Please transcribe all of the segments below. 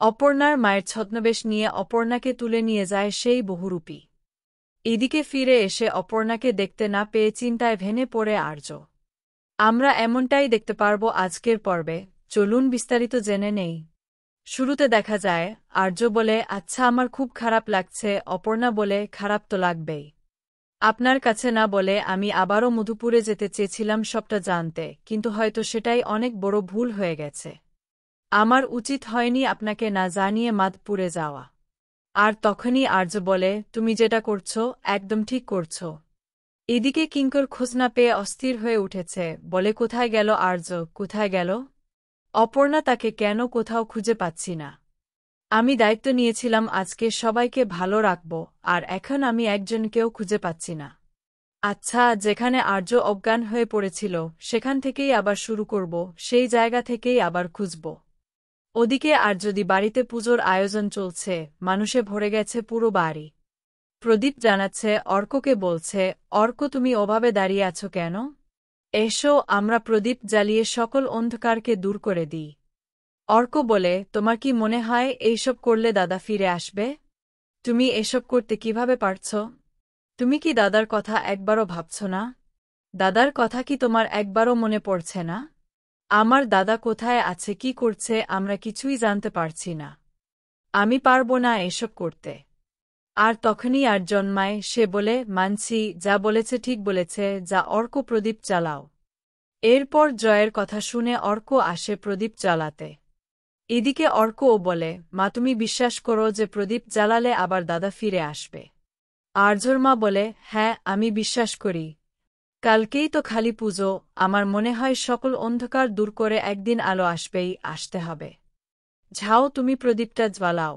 অপর্ণার মায়ের ছদ্মবেশ নিয়ে অপর্ণাকে তুলে নিয়ে যায় সেই বহুরূপী। এদিকে ফিরে এসে অপর্ণাকে দেখতে না পেয়ে চিন্তায় ভেঙে পড়ে আর্য। আমরা এমনটাই দেখতে পারব আজকের পর্বে, চলুন বিস্তারিত জেনে নেই। শুরুতে দেখা যায়, আর্য বলে, আচ্ছা আমার খুব খারাপ লাগছে। অপর্ণা বলে, খারাপ তো লাগবেই। আপনার কাছে না বলে আমি আবারও মধুপুরে যেতে চেয়েছিলাম সবটা জানতে, কিন্তু হয়তো সেটাই অনেক বড় ভুল হয়ে গেছে। আমার উচিত হয়নি আপনাকে না জানিয়ে মাধপুরে যাওয়া। আর তখনই আর্য বলে, তুমি যেটা করছো একদম ঠিক করছো। এদিকে কিঙ্কর খোঁজ না পেয়ে অস্থির হয়ে উঠেছে, বলে কোথায় গেল আর্য, কোথায় গেল? অপর্ণা তাকে কেন কোথাও খুঁজে পাচ্ছি না। আমি দায়িত্ব নিয়েছিলাম আজকে সবাইকে ভালো রাখব, আর এখন আমি একজনকেও খুঁজে পাচ্ছি না। আচ্ছা, যেখানে আর্য অজ্ঞান হয়ে পড়েছিল সেখান থেকেই আবার শুরু করব, সেই জায়গা থেকেই আবার খুঁজব। ওদিকে আর যদি বাড়িতে পুজোর আয়োজন চলছে, মানুষে ভরে গেছে পুরো বাড়ি। প্রদীপ জানাচ্ছে, অর্ককে বলছে, অর্ক তুমি ওভাবে দাঁড়িয়ে আছো কেন? এসো আমরা প্রদীপ জ্বালিয়ে সকল অন্ধকারকে দূর করে দিই। অর্ক বলে, তোমার কি মনে হয় এইসব করলে দাদা ফিরে আসবে? তুমি এসব করতে কিভাবে পারছ? তুমি কি দাদার কথা একবারও ভাবছ না? দাদার কথা কি তোমার একবারও মনে পড়ছে না? আমার দাদা কোথায় আছে, কি করছে, আমরা কিছুই জানতে পারছি না। আমি পারব না এসব করতে। আর তখনই আর জন্মায়, সে বলে, মানছি, যা বলেছে ঠিক বলেছে, যা অর্ক প্রদীপ জ্বালাও। এরপর জয়ের কথা শুনে অর্ক আসে প্রদীপ জ্বালাতে। এদিকে অর্কও বলে, মা তুমি বিশ্বাস করো যে প্রদীপ জ্বালালে আবার দাদা ফিরে আসবে? আর্যর মা বলে, হ্যাঁ আমি বিশ্বাস করি। কালকেই তো খালি পুজো, আমার মনে হয় সকল অন্ধকার দূর করে একদিন আলো আসবেই, আসতে হবে। যাও তুমি প্রদীপটা জ্বালাও।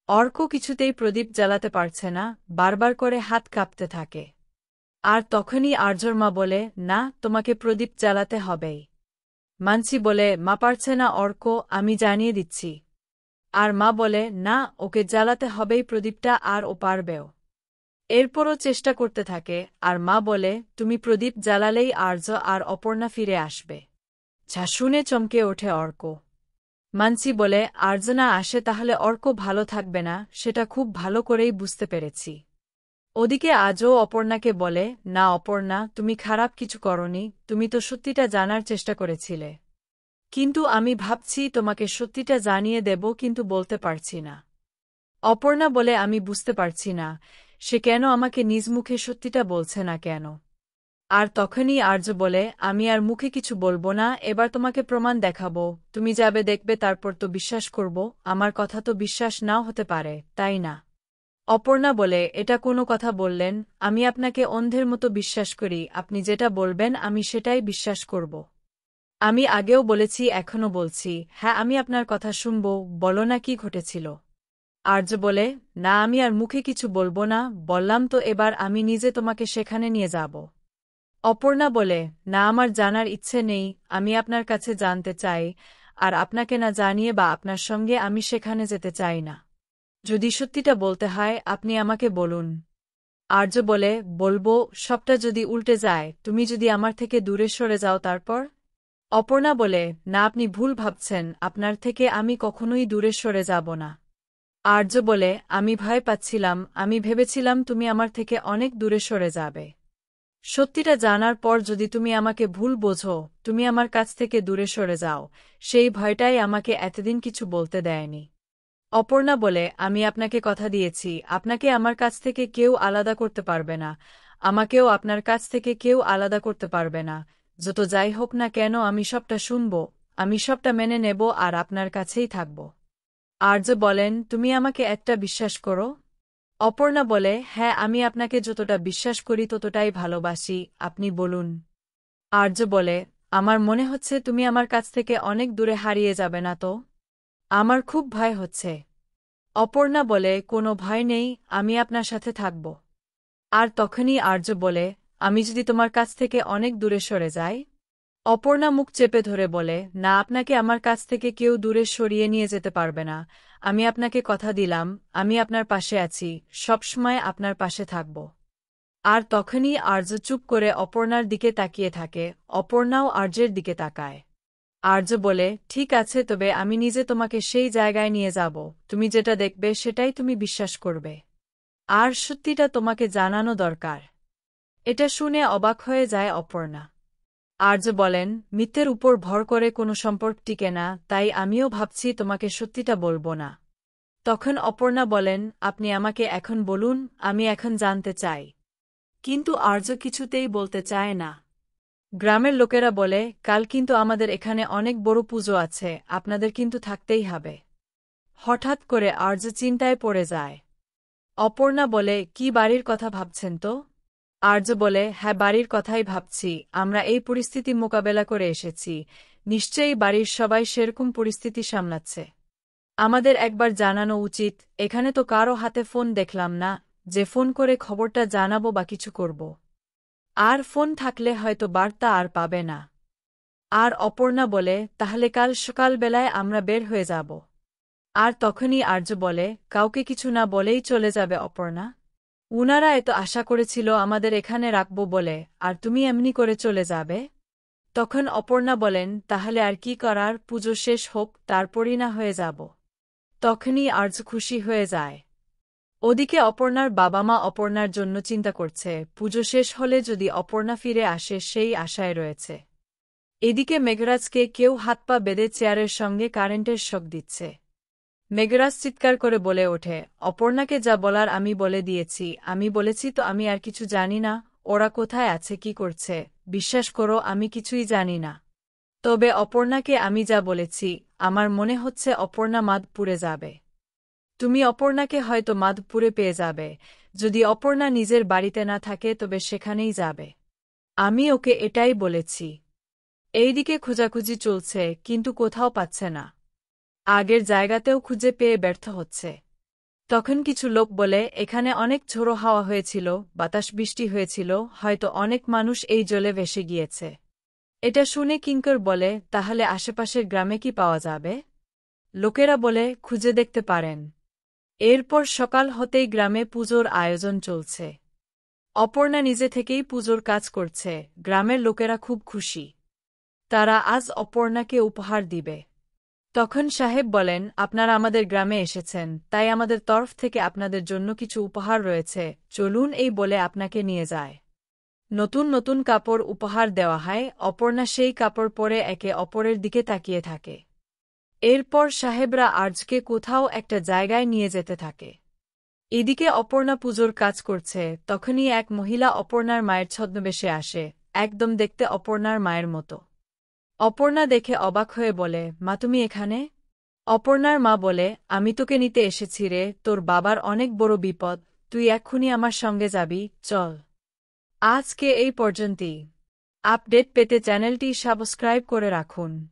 অর্ক কিছুতেই প্রদীপ জ্বালাতে পারছে না, বারবার করে হাত কাঁপতে থাকে। আর তখনই আর্যর মা বলে, না তোমাকে প্রদীপ জ্বালাতে হবেই। মানছি বলে, মা পারছে না অর্ক, আমি জানিয়ে দিচ্ছি। আর মা বলে, না ওকে জ্বালাতে হবেই প্রদীপটা, আর ও পারবেও। এরপরও চেষ্টা করতে থাকে, আর মা বলে, তুমি প্রদীপ জ্বালালেই আর্য আর অপর্ণা ফিরে আসবে। যা শুনে চমকে ওঠে অর্ক। মানছি বলে, আর্য না আসে তাহলে অর্ক ভালো থাকবে না, সেটা খুব ভালো করেই বুঝতে পেরেছি। ওদিকে আজও অপর্ণাকে বলে, না অপর্ণা, তুমি খারাপ কিছু করনি, তুমি তো সত্যিটা জানার চেষ্টা করেছিলে। কিন্তু আমি ভাবছি তোমাকে সত্যিটা জানিয়ে দেব, কিন্তু বলতে পারছি না। অপর্ণা বলে, আমি বুঝতে পারছি না, সে কেন আমাকে নিজ মুখে সত্যিটা বলছে না কেন? আর তখনই আর্য বলে, আমি আর মুখে কিছু বলবো না, এবার তোমাকে প্রমাণ দেখাবো, তুমি যাবে দেখবে, তারপর তো বিশ্বাস করব। আমার কথা তো বিশ্বাস নাও হতে পারে, তাই না? অপর্ণা বলে, এটা কোনো কথা বললেন? আমি আপনাকে অন্ধের মতো বিশ্বাস করি, আপনি যেটা বলবেন আমি সেটাই বিশ্বাস করব। আমি আগেও বলেছি, এখনও বলছি, হ্যাঁ আমি আপনার কথা শুনব, বলো না কি ঘটেছিল। আর্য বলে, না আমি আর মুখে কিছু বলবো না, বললাম তো, এবার আমি নিজে তোমাকে সেখানে নিয়ে যাব। অপর্ণা বলে, না আমার জানার ইচ্ছে নেই, আমি আপনার কাছে জানতে চাই, আর আপনাকে না জানিয়ে বা আপনার সঙ্গে আমি সেখানে যেতে চাই না। যদি সত্যিটা বলতে হয় আপনি আমাকে বলুন। আর্য বলে, বলবো, সবটা যদি উল্টে যায়, তুমি যদি আমার থেকে দূরে সরে যাও তারপর? অপর্ণা বলে, না আপনি ভুল ভাবছেন, আপনার থেকে আমি কখনোই দূরে সরে যাব না। আর্য বলে, আমি ভয় পাচ্ছিলাম, আমি ভেবেছিলাম তুমি আমার থেকে অনেক দূরে সরে যাবে। সত্যিটা জানার পর যদি তুমি আমাকে ভুল বোঝো, তুমি আমার কাছ থেকে দূরে সরে যাও, সেই ভয়টাই আমাকে এতদিন কিছু বলতে দেয়নি। অপর্ণা বলে, আমি আপনাকে কথা দিয়েছি, আপনাকে আমার কাছ থেকে কেউ আলাদা করতে পারবে না, আমাকেও আপনার কাছ থেকে কেউ আলাদা করতে পারবে না। যত যাই হোক না কেন আমি সবটা শুনব, আমি সবটা মেনে নেব, আর আপনার কাছেই থাকব। আর্য বলেন, তুমি আমাকে একটা বিশ্বাস করো? অপর্ণা বলে, হ্যাঁ আমি আপনাকে যতটা বিশ্বাস করি ততটাই ভালোবাসি, আপনি বলুন। আর্য বলে, আমার মনে হচ্ছে তুমি আমার কাছ থেকে অনেক দূরে হারিয়ে যাবে না তো? আমার খুব ভয় হচ্ছে। অপর্ণা বলে, কোনো ভয় নেই, আমি আপনার সাথে থাকব। আর তখনই আর্য বলে, আমি যদি তোমার কাছ থেকে অনেক দূরে সরে যাই? অপর্ণা মুখ চেপে ধরে বলে, না আপনাকে আমার কাছ থেকে কেউ দূরে সরিয়ে নিয়ে যেতে পারবে না, আমি আপনাকে কথা দিলাম, আমি আপনার পাশে আছি, সবসময় আপনার পাশে থাকব। আর তখনই আর্য চুপ করে অপর্ণার দিকে তাকিয়ে থাকে, অপর্ণাও আর্যের দিকে তাকায়। আর্য বলে, ঠিক আছে, তবে আমি নিজে তোমাকে সেই জায়গায় নিয়ে যাব, তুমি যেটা দেখবে সেটাই তুমি বিশ্বাস করবে। আর সত্যিটা তোমাকে জানানো দরকার। এটা শুনে অবাক হয়ে যায় অপর্ণা। আর্য বলেন, মিথ্যের উপর ভর করে কোনো সম্পর্ক টিকে না, তাই আমিও ভাবছি তোমাকে সত্যিটা বলবো না। তখন অপর্ণা বলেন, আপনি আমাকে এখন বলুন, আমি এখন জানতে চাই। কিন্তু আর্য কিছুতেই বলতে চায় না। গ্রামের লোকেরা বলে, কাল কিন্তু আমাদের এখানে অনেক বড় পুজো আছে, আপনাদের কিন্তু থাকতেই হবে। হঠাৎ করে আর্য চিন্তায় পড়ে যায়। অপর্ণা বলে, কি বাড়ির কথা ভাবছেন তো? আর্য বলে, হ্যাঁ, বাড়ির কথাই ভাবছি, আমরা এই পরিস্থিতি মোকাবেলা করে এসেছি, নিশ্চয়ই বাড়ির সবাই সেরকম পরিস্থিতি সামলাচ্ছে। আমাদের একবার জানানো উচিত, এখানে তো কারো হাতে ফোন দেখলাম না, যে ফোন করে খবরটা জানাবো বা কিছু করব। আর ফোন থাকলে হয়তো বার্তা আর পাবে না। আর অপর্ণা বলে, তাহলে কাল সকালবেলায় আমরা বের হয়ে যাব। আর তখনই আর্য বলে, কাউকে কিছু না বলেই চলে যাবে অপর্ণা? উনারা এত আশা করেছিল আমাদের এখানে রাখব বলে, আর তুমি এমনি করে চলে যাবে? তখন অপর্ণা বলেন, তাহলে আর কি করার, পুজো শেষ হোক, তারপরই না হয়ে যাব। তখনই আর্য খুশি হয়ে যায়। ওদিকে অপর্ণার বাবা মা অপর্ণার জন্য চিন্তা করছে, পুজো শেষ হলে যদি অপর্ণা ফিরে আসে সেই আশায় রয়েছে। এদিকে মেঘরাজকে কেউ হাত পা বেঁধে চেয়ারের সঙ্গে কারেন্টের শক দিচ্ছে। মেঘরাজ চিৎকার করে বলে ওঠে, অপর্ণাকে যা বলার আমি বলে দিয়েছি, আমি বলেছি তো আমি আর কিছু জানি না, ওরা কোথায় আছে কি করছে, বিশ্বাস করো আমি কিছুই জানি না। তবে অপর্ণাকে আমি যা বলেছি, আমার মনে হচ্ছে অপর্ণা মাধপুরে যাবে। তুমি অপর্ণাকে হয়তো মাধপুরে পেয়ে যাবে, যদি অপর্ণা নিজের বাড়িতে না থাকে তবে সেখানেই যাবে। আমি ওকে এটাই বলেছি। এইদিকে খোঁজাখুঁজি চলছে, কিন্তু কোথাও পাচ্ছে না। আগের জায়গাতেও খুঁজে পেয়ে ব্যর্থ হচ্ছে। তখন কিছু লোক বলে, এখানে অনেক ঝোড়ো হাওয়া হয়েছিল, বাতাস বৃষ্টি হয়েছিল, হয়তো অনেক মানুষ এই জলে ভেসে গিয়েছে। এটা শুনে কিঙ্কর বলে, তাহলে আশেপাশের গ্রামে কি পাওয়া যাবে? লোকেরা বলে, খুঁজে দেখতে পারেন। এরপর সকাল হতেই গ্রামে পুজোর আয়োজন চলছে। অপর্ণা নিজে থেকেই পুজোর কাজ করছে, গ্রামের লোকেরা খুব খুশি। তারা আজ অপর্ণাকে উপহার দিবে। তখন সাহেব বলেন, আপনারা আমাদের গ্রামে এসেছেন, তাই আমাদের তরফ থেকে আপনাদের জন্য কিছু উপহার রয়েছে, চলুন এই বলে আপনাকে নিয়ে যায়। নতুন নতুন কাপড় উপহার দেওয়া হয়, অপর্ণা সেই কাপড় পরে একে অপরের দিকে তাকিয়ে থাকে। এরপর সাহেবরা আর্যকে কোথাও একটা জায়গায় নিয়ে যেতে থাকে। এদিকে অপর্ণা পুজোর কাজ করছে, তখনই এক মহিলা অপর্ণার মায়ের ছদ্মবেশে আসে, একদম দেখতে অপর্ণার মায়ের মতো। অপর্ণা দেখে অবাক হয়ে বলে, মা তুমি এখানে? অপর্ণার মা বলে, আমি তোকে নিতে এসেছি রে, তোর বাবার অনেক বড় বিপদ, তুই এক্ষুনি আমার সঙ্গে যাবি, চল। আজকে এই পর্যন্তই। আপডেট পেতে চ্যানেলটি সাবস্ক্রাইব করে রাখুন।